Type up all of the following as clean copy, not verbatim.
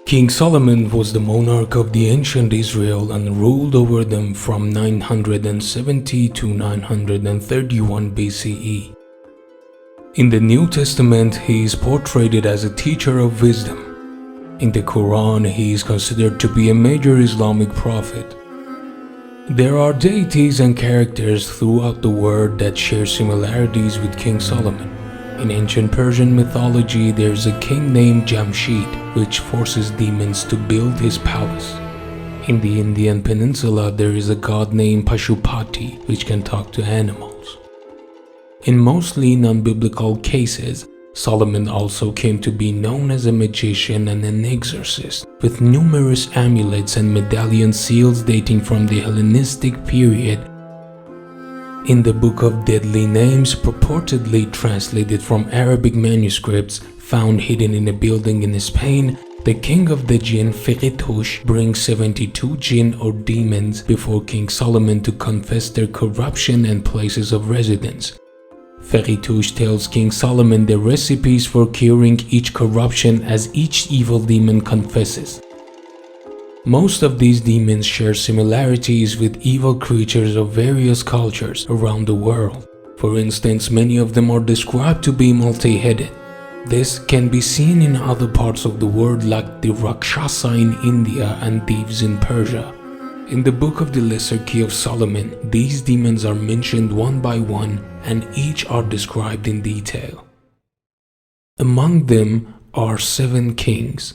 King Solomon was the monarch of the ancient Israel and ruled over them from 970 to 931 BCE. In the New Testament, he is portrayed as a teacher of wisdom. In the Quran, he is considered to be a major Islamic prophet. There are deities and characters throughout the world that share similarities with King Solomon. In ancient Persian mythology, there is a king named Jamshid, which forces demons to build his palace. In the Indian peninsula, there is a god named Pashupati, which can talk to animals. In mostly non-biblical cases, Solomon also came to be known as a magician and an exorcist, with numerous amulets and medallion seals dating from the Hellenistic period. In the Book of Deadly Names, purportedly translated from Arabic manuscripts found hidden in a building in Spain, the king of the jinn Feritush brings 72 jinn or demons before King Solomon to confess their corruption and places of residence. Feritush tells King Solomon the recipes for curing each corruption as each evil demon confesses. Most of these demons share similarities with evil creatures of various cultures around the world. For instance, many of them are described to be multi-headed. This can be seen in other parts of the world like the Rakshasa in India and thieves in Persia. In the Book of the Lesser Key of Solomon, these demons are mentioned one by one and each are described in detail. Among them are 7 kings.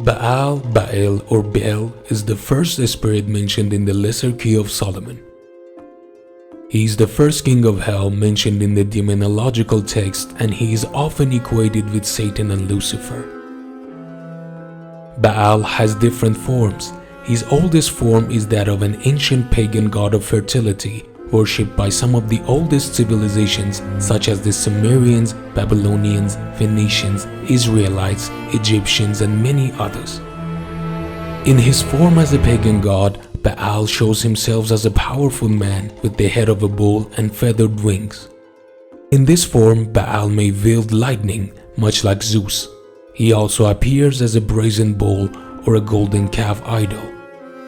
Baal or Baal is the first spirit mentioned in the Lesser Key of Solomon. He is the first king of hell mentioned in the demonological text, and he is often equated with Satan and Lucifer. Baal has different forms. His oldest form is that of an ancient pagan god of fertility, worshipped by some of the oldest civilizations such as the Sumerians, Babylonians, Phoenicians, Israelites, Egyptians, and many others. In his form as a pagan god, Baal shows himself as a powerful man with the head of a bull and feathered wings. In this form, Baal may wield lightning, much like Zeus. He also appears as a brazen bull or a golden calf idol.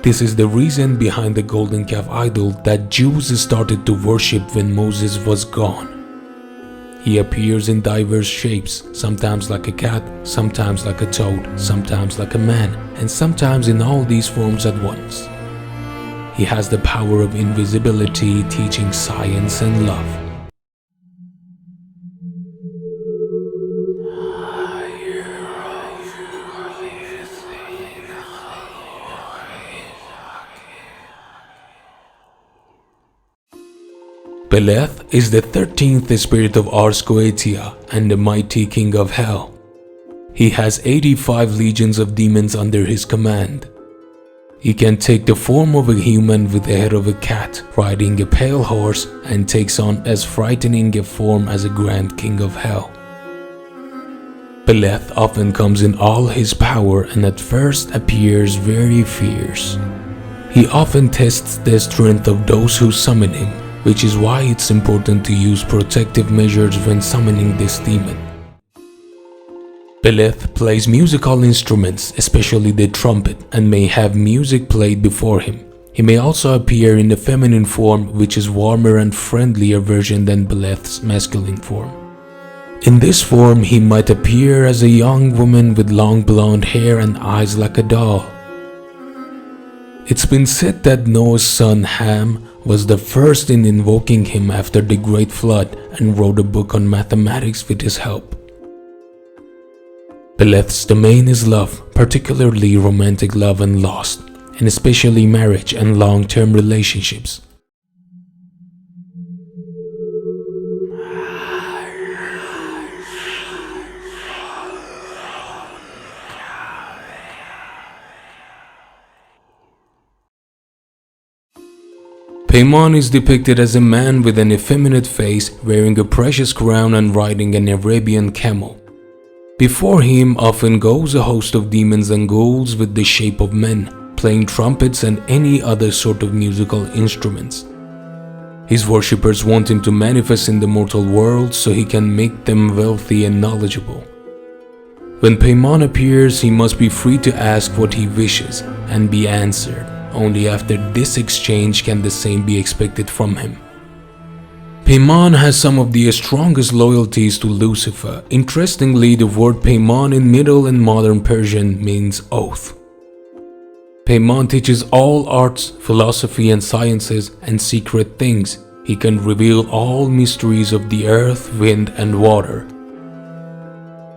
This is the reason behind the golden calf idol that Jews started to worship when Moses was gone. He appears in diverse shapes, sometimes like a cat, sometimes like a toad, sometimes like a man, and sometimes in all these forms at once. He has the power of invisibility, teaching science and love. Beleth is the 13th spirit of Ars Goetia and the mighty king of hell. He has 85 legions of demons under his command. He can take the form of a human with the head of a cat, riding a pale horse, and takes on as frightening a form as a grand king of hell. Beleth often comes in all his power and at first appears very fierce. He often tests the strength of those who summon him, which is why it's important to use protective measures when summoning this demon. Beleth plays musical instruments, especially the trumpet, and may have music played before him. He may also appear in a feminine form, which is warmer and friendlier version than Beleth's masculine form. In this form, he might appear as a young woman with long blonde hair and eyes like a doll. It's been said that Noah's son Ham was the first in invoking him after the Great Flood and wrote a book on mathematics with his help. Beleth's domain is love, particularly romantic love and lust, and especially marriage and long-term relationships. Paimon is depicted as a man with an effeminate face, wearing a precious crown and riding an Arabian camel. Before him often goes a host of demons and ghouls with the shape of men, playing trumpets and any other sort of musical instruments. His worshippers want him to manifest in the mortal world so he can make them wealthy and knowledgeable. When Paimon appears, he must be free to ask what he wishes and be answered. Only after this exchange can the same be expected from him. Paimon has some of the strongest loyalties to Lucifer. Interestingly, the word Paimon in Middle and Modern Persian means oath. Paimon teaches all arts, philosophy and sciences and secret things. He can reveal all mysteries of the earth, wind and water.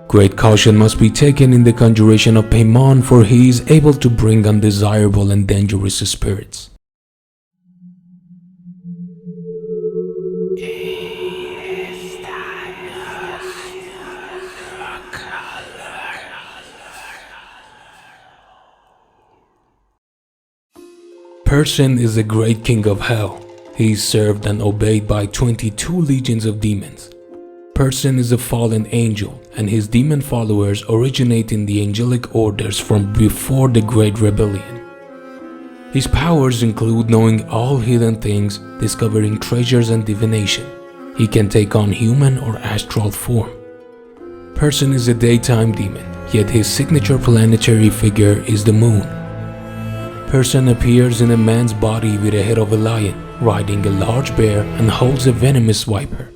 Great caution must be taken in the conjuration of Paimon, for he is able to bring undesirable and dangerous spirits. Person is the great king of hell. He is served and obeyed by 22 legions of demons. Person is a fallen angel, and his demon followers originate in the angelic orders from before the Great Rebellion. His powers include knowing all hidden things, discovering treasures and divination. He can take on human or astral form. Person is a daytime demon, yet his signature planetary figure is the moon. Person appears in a man's body with a head of a lion, riding a large bear and holds a venomous viper.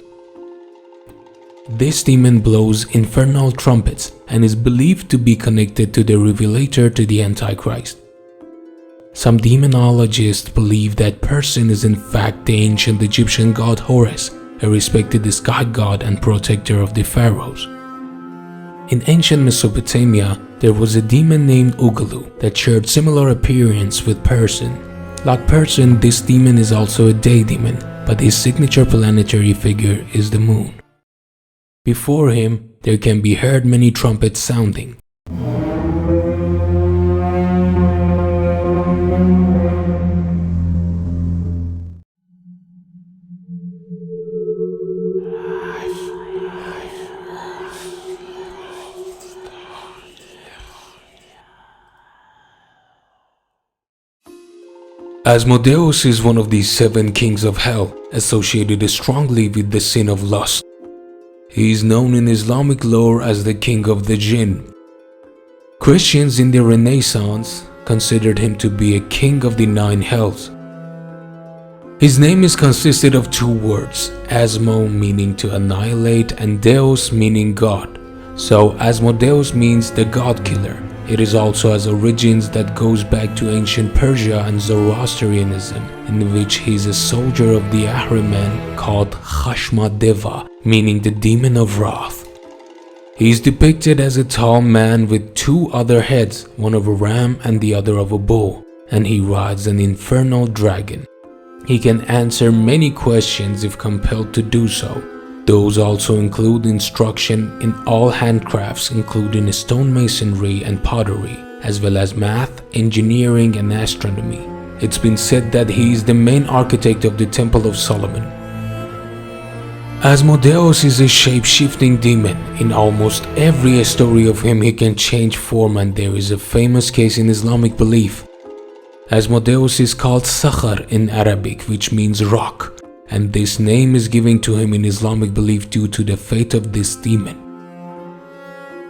This demon blows infernal trumpets and is believed to be connected to the revelator to the Antichrist. Some demonologists believe that Person is in fact the ancient Egyptian god Horus, a respected sky god and protector of the pharaohs. In ancient Mesopotamia, there was a demon named Ugalu that shared similar appearance with Person. Like Person, this demon is also a day demon, but his signature planetary figure is the moon. Before him, there can be heard many trumpets sounding. Asmodeus is one of the 7 kings of hell, associated strongly with the sin of lust. He is known in Islamic lore as the king of the jinn. Christians in the Renaissance considered him to be a king of the 9 hells. His name is consisted of 2 words, Asmo meaning to annihilate and Deus meaning God. So Asmodeus means the God killer. It is also has origins that goes back to ancient Persia and Zoroastrianism, in which he is a soldier of the Ahriman called Khashmadeva, meaning the demon of wrath. He is depicted as a tall man with 2 other heads, one of a ram and the other of a bull, and he rides an infernal dragon. He can answer many questions if compelled to do so. Those also include instruction in all handcrafts, including stonemasonry and pottery, as well as math, engineering and astronomy. It's been said that he is the main architect of the Temple of Solomon. Asmodeus is a shape-shifting demon. In almost every story of him he can change form, and there is a famous case in Islamic belief. Asmodeus is called Sakhar in Arabic, which means rock, and this name is given to him in Islamic belief due to the fate of this demon.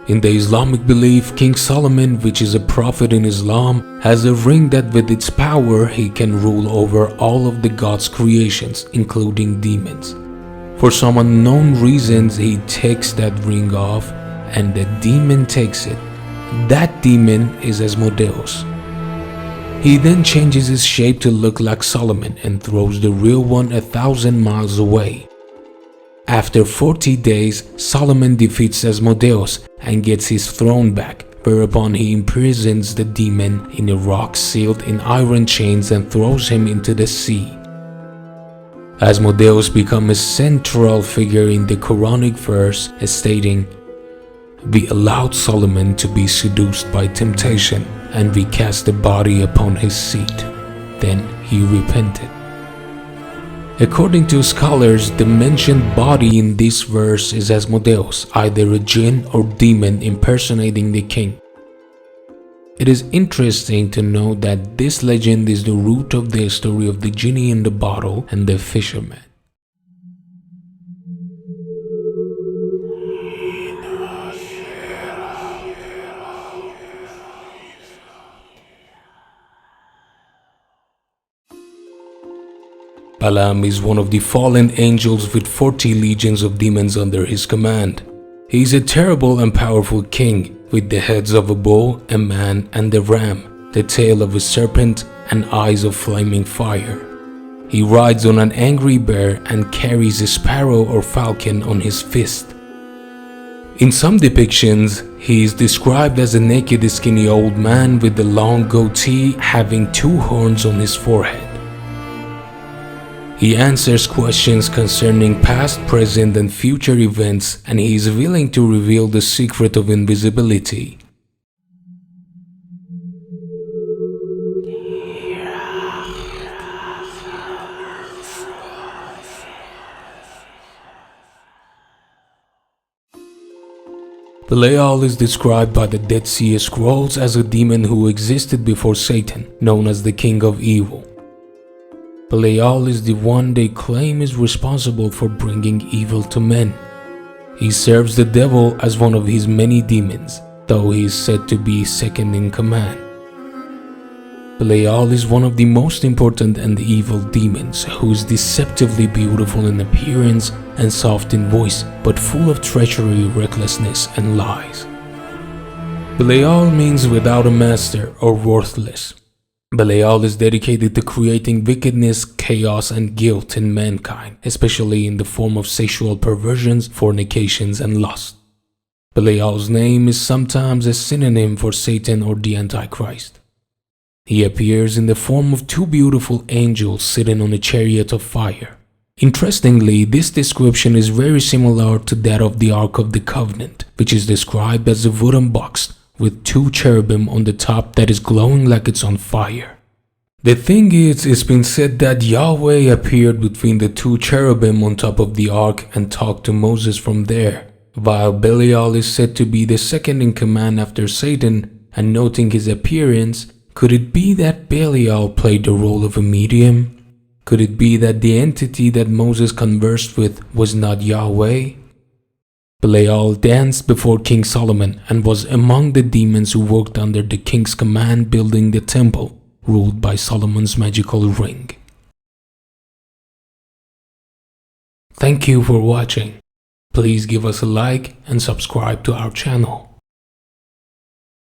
In the Islamic belief, King Solomon, which is a prophet in Islam, has a ring that with its power he can rule over all of the God's creations, including demons. For some unknown reasons, he takes that ring off and the demon takes it. That demon is Asmodeus. He then changes his shape to look like Solomon and throws the real one 1,000 miles away. After 40 days, Solomon defeats Asmodeus and gets his throne back, whereupon he imprisons the demon in a rock sealed in iron chains and throws him into the sea. Asmodeus becomes a central figure in the Quranic verse stating, "We allowed Solomon to be seduced by temptation, and we cast the body upon his seat. Then he repented." According to scholars, the mentioned body in this verse is Asmodeus, either a jinn or demon impersonating the king. It is interesting to note that this legend is the root of the story of the genie in the bottle and the fisherman. Balaam is one of the fallen angels with 40 legions of demons under his command. He is a terrible and powerful king with the heads of a bull, a man, and a ram, the tail of a serpent, and eyes of flaming fire. He rides on an angry bear and carries a sparrow or falcon on his fist. In some depictions, he is described as a naked, skinny old man with a long goatee having 2 horns on his forehead. He answers questions concerning past, present, and future events, and he is willing to reveal the secret of invisibility. Belial is described by the Dead Sea Scrolls as a demon who existed before Satan, known as the King of Evil. Belial is the one they claim is responsible for bringing evil to men. He serves the devil as one of his many demons, though he is said to be second in command. Belial is one of the most important and evil demons, who is deceptively beautiful in appearance and soft in voice, but full of treachery, recklessness, and lies. Belial means without a master or worthless. Belial is dedicated to creating wickedness, chaos, and guilt in mankind, especially in the form of sexual perversions, fornications, and lust. Belial's name is sometimes a synonym for Satan or the Antichrist. He appears in the form of 2 beautiful angels sitting on a chariot of fire. Interestingly, this description is very similar to that of the Ark of the Covenant, which is described as a wooden box with 2 cherubim on the top that is glowing like it's on fire. The thing is, it's been said that Yahweh appeared between the 2 cherubim on top of the ark and talked to Moses from there, while Belial is said to be the second in command after Satan, and noting his appearance, could it be that Belial played the role of a medium? Could it be that the entity that Moses conversed with was not Yahweh? Belial danced before King Solomon and was among the demons who worked under the king's command building the temple, ruled by Solomon's magical ring. Thank you for watching. Please give us a like and subscribe to our channel.